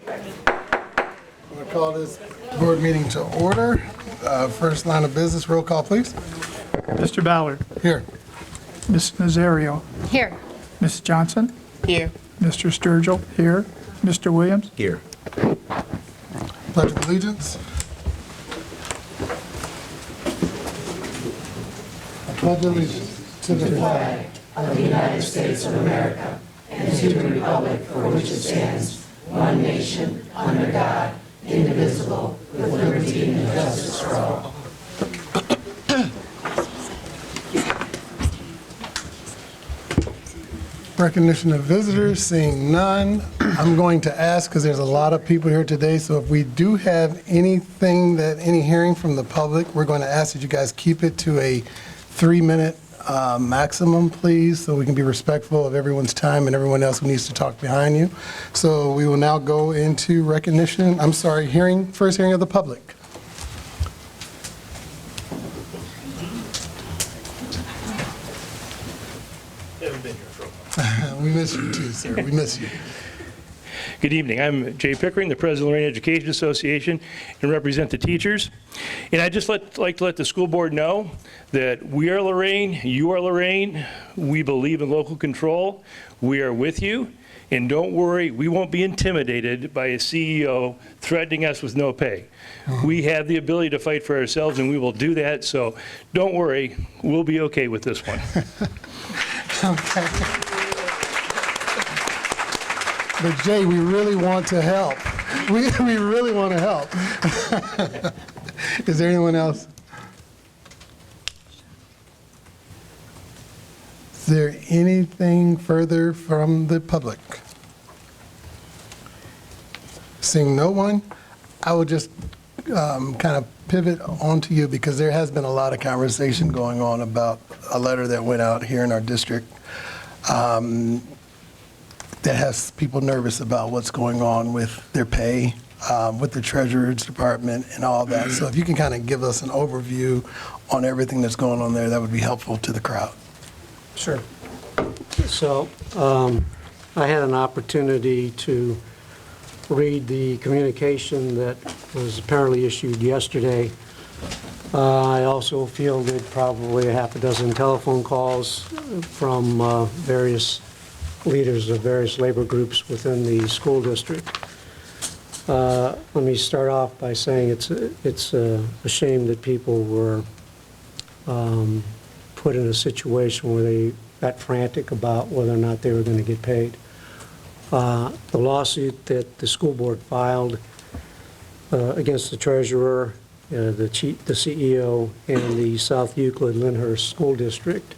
I'm going to call this board meeting to order. First line of business, roll call, please. Mr. Ballard. Here. Ms. Nazario. Here. Ms. Johnson. Here. Mr. Sturgill. Here. Mr. Williams. Here. Pledge of allegiance. I pledge allegiance to the flag of the United States of America and to the republic for which it stands, one nation, under God, indivisible, with liberty and justice for all. Recognition of visitors, seeing none. I'm going to ask, because there's a lot of people here today, so if we do have any hearing from the public, we're going to ask that you guys keep it to a 3-minute maximum, please, so we can be respectful of everyone's time and everyone else who needs to talk behind you. So we will now go into first hearing of the public. We miss you too, sir. We miss you. Good evening. I'm Jay Pickering, the president of the Lorain Education Association, and represent the teachers. And I'd just like to let the school board know that we are Lorain, you are Lorain. We believe in local control. We are with you. And don't worry, we won't be intimidated by a CEO threatening us with no pay. We have the ability to fight for ourselves, and we will do that. So don't worry, we'll be okay with this one. Okay. But Jay, we really want to help. We really want to help. Is there anyone else? Is there anything further from the public? Seeing no one, I will just kind of pivot onto you, because there has been a lot of conversation going on about a letter that went out here in our district that has people nervous about what's going on with their pay, with the Treasurer's Department and all that. So if you can kind of give us an overview on everything that's going on there, that would be helpful to the crowd. Sure. So I had an opportunity to read the communication that was apparently issued yesterday. I also fielded probably a half a dozen telephone calls from various leaders of various labor groups within the school district. Let me start off by saying it's a shame that people were put in a situation where they got frantic about whether or not they were going to get paid. The lawsuit that the school board filed against the treasurer, the CEO, and the South Euclid-Lyndhurst School District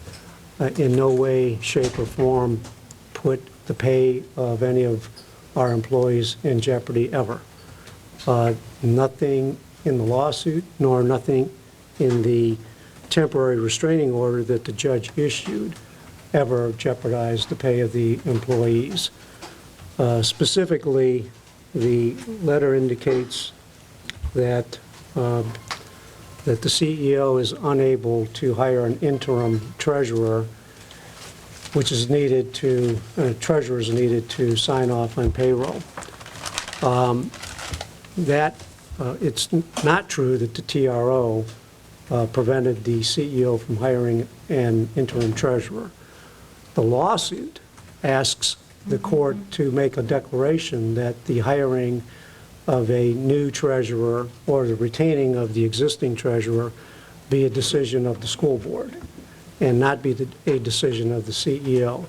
in no way, shape, or form put the pay of any of our employees in jeopardy ever. Nothing in the lawsuit, nor nothing in the temporary restraining order that the judge issued ever jeopardized the pay of the employees. Specifically, the letter indicates that the CEO is unable to hire an interim treasurer, which is needed to, treasurer is needed to sign off on payroll. It's not true that the TRO prevented the CEO from hiring an interim treasurer. The lawsuit asks the court to make a declaration that the hiring of a new treasurer or the retaining of the existing treasurer be a decision of the school board and not be a decision of the CEO.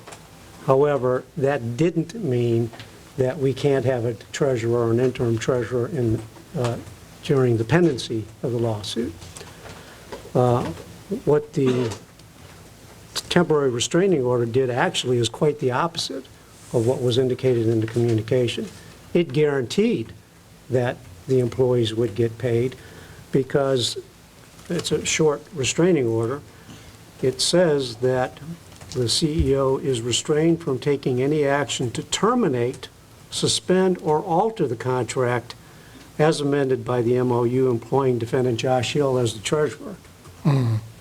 However, that didn't mean that we can't have a treasurer or an interim treasurer during the pendency of the lawsuit. What the temporary restraining order did actually is quite the opposite of what was indicated in the communication. It guaranteed that the employees would get paid because it's a short restraining order. It says that the CEO is restrained from taking any action to terminate, suspend, or alter the contract as amended by the MOU employing defendant Josh Hill as the treasurer.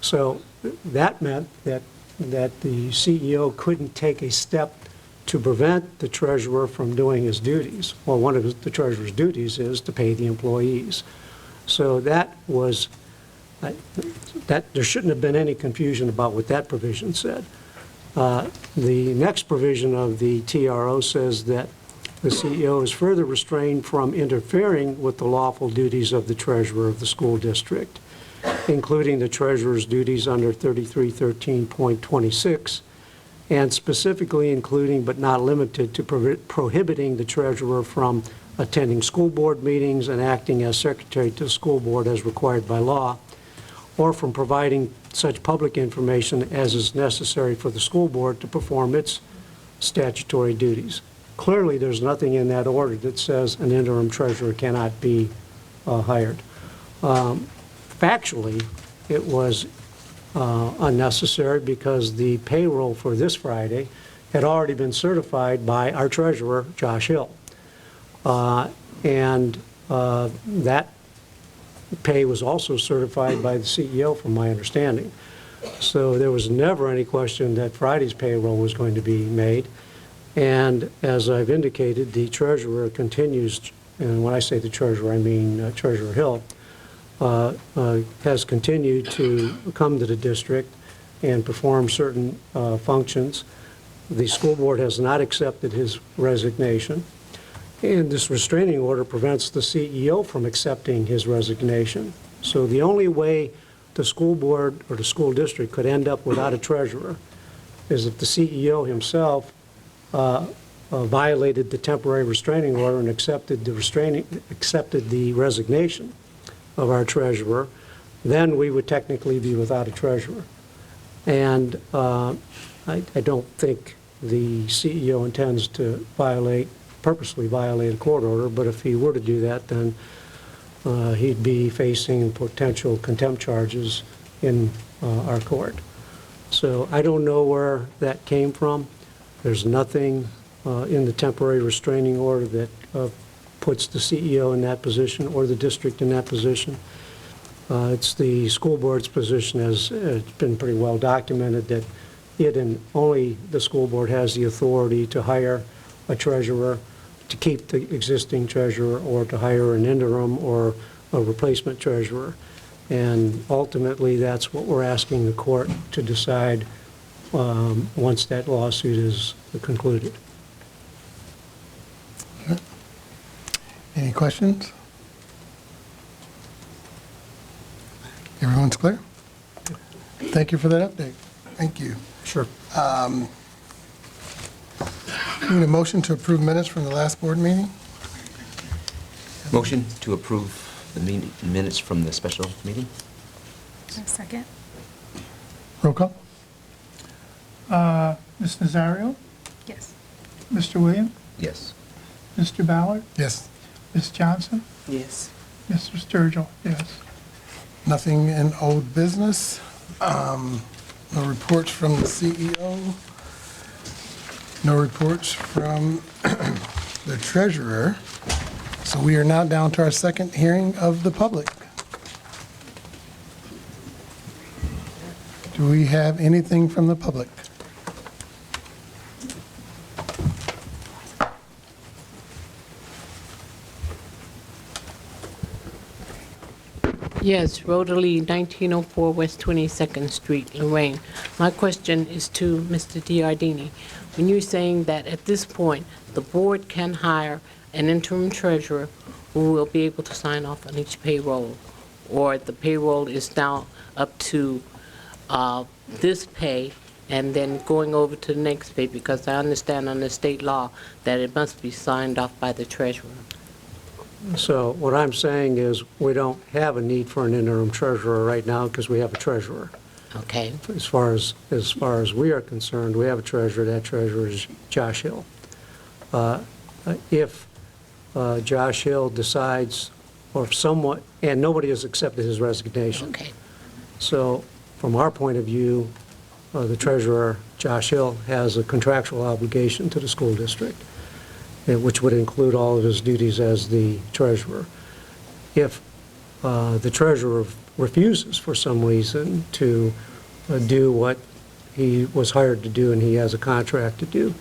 So that meant that the CEO couldn't take a step to prevent the treasurer from doing his duties. Well, one of the treasurer's duties is to pay the employees. So that was, there shouldn't have been any confusion about what that provision said. The next provision of the TRO says that the CEO is further restrained from interfering with the lawful duties of the treasurer of the school district, including the treasurer's duties under 3313.26, and specifically including but not limited to prohibiting the treasurer from attending school board meetings and acting as secretary to the school board as required by law, or from providing such public information as is necessary for the school board to perform its statutory duties. Clearly, there's nothing in that order that says an interim treasurer cannot be hired. Factually, it was unnecessary because the payroll for this Friday had already been certified by our treasurer, Josh Hill. That pay was also certified by the CEO, from my understanding. So there was never any question that Friday's payroll was going to be made. And as I've indicated, the treasurer continues, and when I say the treasurer, I mean Treasurer Hill, has continued to come to the district and perform certain functions. The school board has not accepted his resignation, and this restraining order prevents the CEO from accepting his resignation. So the only way the school board or the school district could end up without a treasurer is if the CEO himself violated the temporary restraining order and accepted the resignation of our treasurer. Then we would technically be without a treasurer. And I don't think the CEO intends to purposely violate a court order, but if he were to do that, then he'd be facing potential contempt charges in our court. So I don't know where that came from. There's nothing in the temporary restraining order that puts the CEO in that position or the district in that position. It's the school board's position, as it's been pretty well documented, that it and only the school board has the authority to hire a treasurer, to keep the existing treasurer, or to hire an interim or a replacement treasurer. And ultimately, that's what we're asking the court to decide once that lawsuit is concluded. Any questions? Everyone's clear? Thank you for that update. Thank you. Sure. Need a motion to approve minutes from the last board meeting? Motion to approve the minutes from the special meeting? A second. Roll call? Ms. Nazario? Yes. Mr. Williams? Yes. Mr. Ballard? Yes. Ms. Johnson? Yes. Mr. Sturgill? Yes. Nothing in old business. No reports from the CEO. No reports from the treasurer. So we are now down to our second hearing of the public. Do we have anything from the public? Yes, Rosalie, 1904 West 22nd Street, Lorain. My question is to Mr. Giardini. When you're saying that at this point, the board can hire an interim treasurer who will be able to sign off on each payroll, or the payroll is now up to this pay and then going over to the next pay, because I understand under state law that it must be signed off by the treasurer. So what I'm saying is we don't have a need for an interim treasurer right now because we have a treasurer. Okay? As far as we are concerned, we have a treasurer. That treasurer is Josh Hill. If Josh Hill decides, or if someone, and nobody has accepted his resignation. Okay. So from our point of view, the treasurer, Josh Hill, has a contractual obligation to the school district, which would include all of his duties as the treasurer. If the treasurer refuses for some reason to do what he was hired to do and he has a contract to do,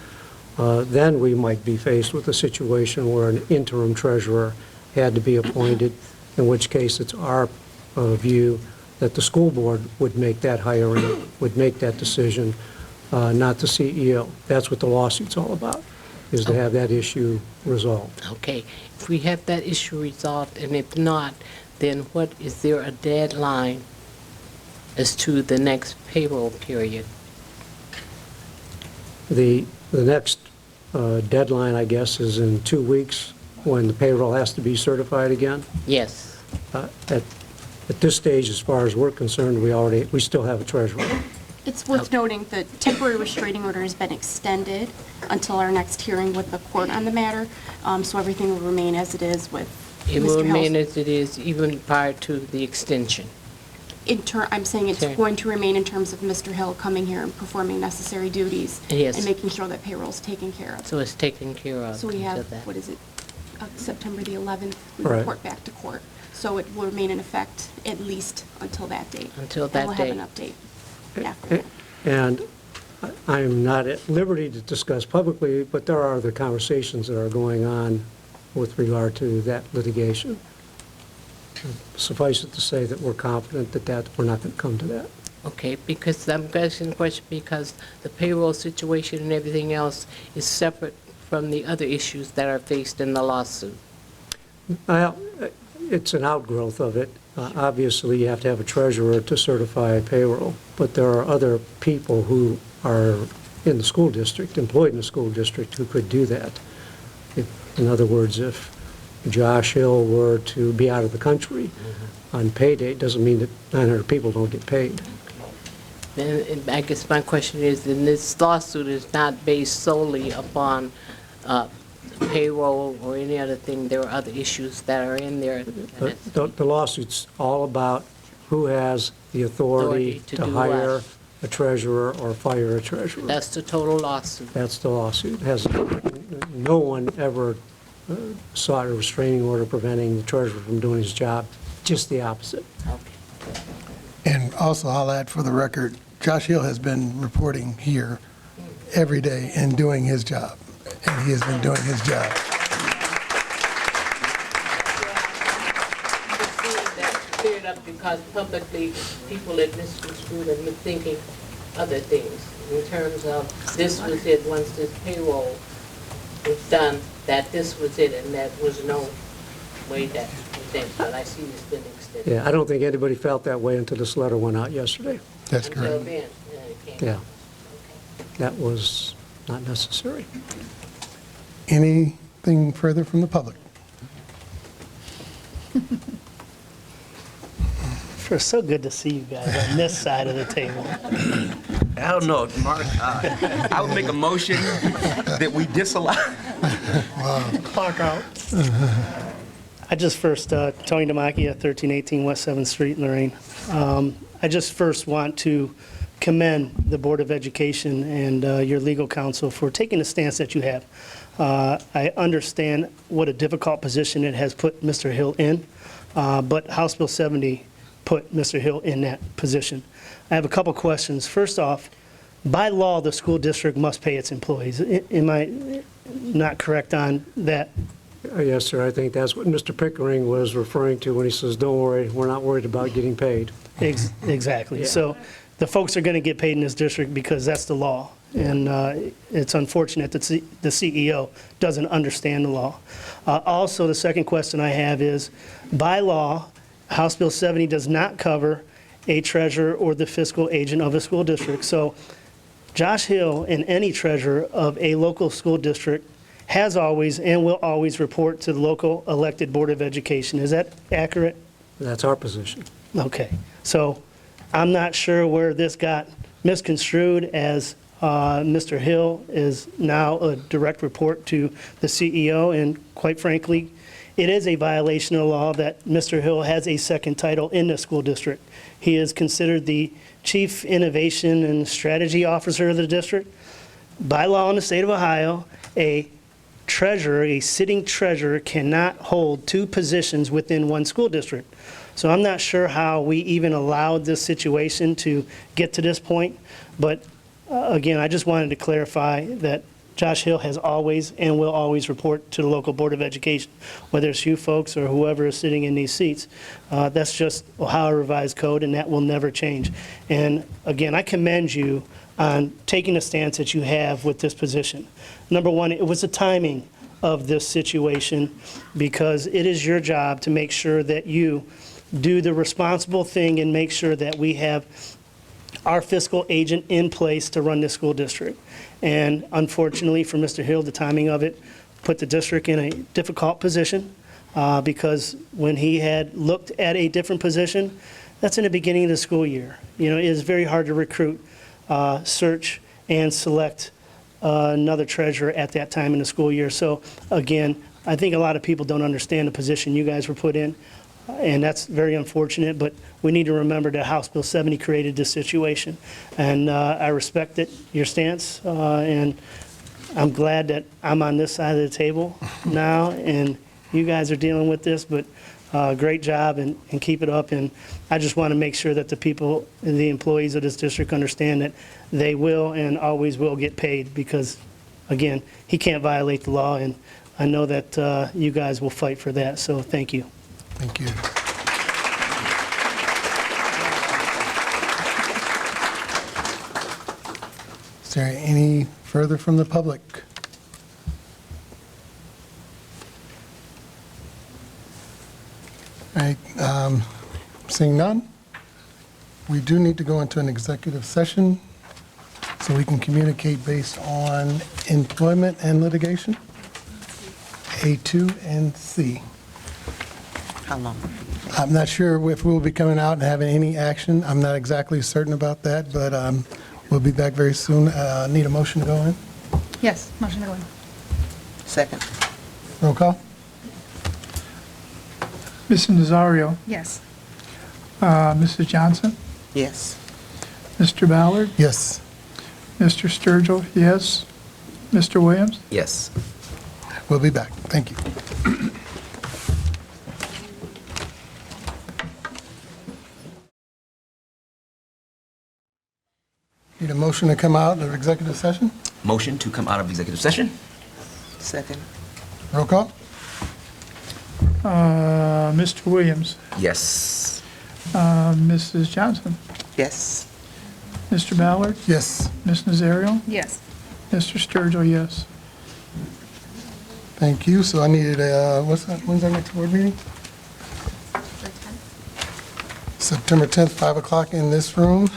then we might be faced with a situation where an interim treasurer had to be appointed, in which case it's our view that the school board would make that hiring, would make that decision, not the CEO. That's what the lawsuit's all about, is to have that issue resolved. Okay, if we have that issue resolved, and if not, then what, is there a deadline as to the next payroll period? The next deadline, I guess, is in 2 weeks, when the payroll has to be certified again. Yes. At this stage, as far as we're concerned, we still have a treasurer. It's worth noting the temporary restraining order has been extended until our next hearing with the court on the matter, so everything will remain as it is with It will Mr. remain Hill's. as it is even prior to the extension. I'm saying it's Okay. going to remain in terms of Mr. Hill coming here and performing necessary duties Yes. and making sure that payroll's taken care of. So it's taken care of So we until have, that. what is it, September the 11th, we Right. report back to court. So it will remain in effect at least until that date. Until And that we'll have date. an update after that. And I'm not at liberty to discuss publicly, but there are other conversations that are going on with regard to that litigation. Suffice it to say that we're confident that we're not going to come to that. Okay, because I'm asking the question because the payroll situation and everything else is separate from the other issues that are faced in the lawsuit. Well, it's an outgrowth of it. Obviously, you have to have a treasurer to certify payroll, but there are other people who are in the school district, employed in the school district, who could do that. In other words, if Josh Hill were to be out of the country on payday, doesn't mean that 900 people don't get paid. And I guess my question is, then this lawsuit is not based solely upon payroll or any other thing. There are other issues that are in there. The lawsuit's all about who has the authority Authority to to do hire what? a treasurer or fire a treasurer. That's the total lawsuit. That's the lawsuit. No one ever sought a restraining order preventing the treasurer from doing his job, just the opposite. Okay. And also, I'll add for the record, Josh Hill has been reporting here every day and doing his job, and he has been doing his job. Cleared up because publicly people had misconstrued and been thinking other things in terms of this was it once this payroll was done, that this was it, and that was no way that was it. But I see it's been extended. Yeah, I don't think anybody felt that way until this letter went out yesterday. That's Until correct. then, it came Yeah, out. that was not necessary. Anything further from the public? Sure, so good to see you guys on this side of the table. I don't know, Mark. I would make a motion that we disallow. Clock out. I just first, Tony Damaki at 1318 West 7th Street, Lorain. I just first want to commend the Board of Education and your legal counsel for taking the stance that you have. I understand what a difficult position it has put Mr. Hill in, but House Bill 70 put Mr. Hill in that position. I have a couple questions. First off, by law, the school district must pay its employees. Am I not correct on that? Yes, sir, I think that's what Mr. Pickering was referring to when he says, don't worry, we're not worried about getting paid. Exactly. Yeah. So the folks are going to get paid in this district because that's the law. And it's unfortunate that the CEO doesn't understand the law. Also, the second question I have is, by law, House Bill 70 does not cover a treasurer or the fiscal agent of a school district. So Josh Hill and any treasurer of a local school district has always and will always report to the local elected Board of Education. Is that accurate? That's our position. Okay. So I'm not sure where this got misconstrued as Mr. Hill is now a direct report to the CEO, and quite frankly, it is a violation of law that Mr. Hill has a second title in the school district. He is considered the Chief Innovation and Strategy Officer of the district. By law in the state of Ohio, a treasurer, a sitting treasurer, cannot hold two positions within one school district. So I'm not sure how we even allowed this situation to get to this point, but again, I just wanted to clarify that Josh Hill has always and will always report to the local Board of Education, whether it's you folks or whoever is sitting in these seats. That's just Ohio Revised Code, and that will never change. And again, I commend you on taking the stance that you have with this position. Number one, it was the timing of this situation, because it is your job to make sure that you do the responsible thing and make sure that we have our fiscal agent in place to run this school district. And unfortunately for Mr. Hill, the timing of it put the district in a difficult position, because when he had looked at a different position, that's in the beginning of the school year. You know, it is very hard to recruit, search, and select another treasurer at that time in the school year. So again, I think a lot of people don't understand the position you guys were put in, and that's very unfortunate, but we need to remember that House Bill 70 created this situation. And I respect your stance, and I'm glad that I'm on this side of the table now, and you guys are dealing with this, but great job, and keep it up. And I just want to make sure that the people, the employees of this district understand that they will and always will get paid, because, again, he can't violate the law, and I know that you guys will fight for that, so thank you. Thank you. Is there any further from the public? All right, seeing none, we do need to go into an executive session so we can communicate based on employment and litigation, A2 and C. How long? I'm not sure if we'll be coming out and having any action. I'm not exactly certain about that, but we'll be back very soon. Need a motion to go in? Yes, motion to go in. Second. Roll call? Mrs. Nazario, Yes. Mrs. Johnson, Yes. Mr. Ballard, Yes. Mr. Sturgill, yes. Mr. Williams? Yes. We'll be back. Thank you. Need a motion to come out of executive session? Motion to come out of executive session? Second. Roll call? Mr. Williams, Yes. Mrs. Johnson, Yes. Mr. Ballard, Yes. Ms. Nazario, Yes. Mr. Sturgill, yes. Thank you. So I needed a, when's our next board meeting? September 10th, 5 o'clock in this room.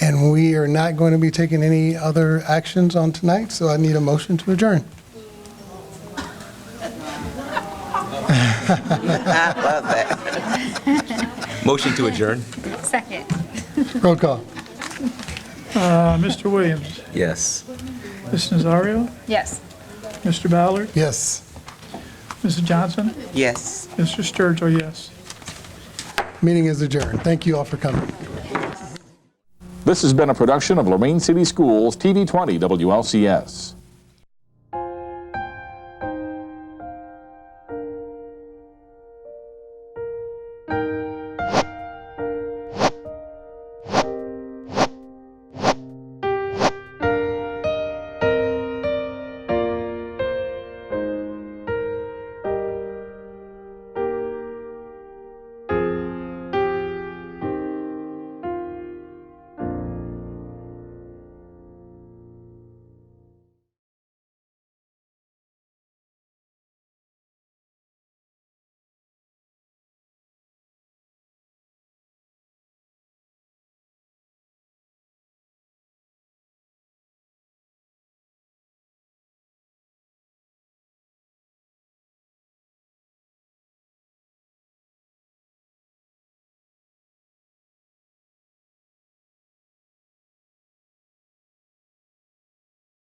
And we are not going to be taking any other actions on tonight, so I need a motion to adjourn. I love that. Motion to adjourn? Second. Roll call. Mr. Williams, Yes. Ms. Nazario, Yes. Mr. Ballard, Yes. Mrs. Johnson, Yes. Mr. Sturgill, yes. Meeting is adjourned. Thank you all for coming. This has been a production of Lorain City Schools TV 20 WLCS.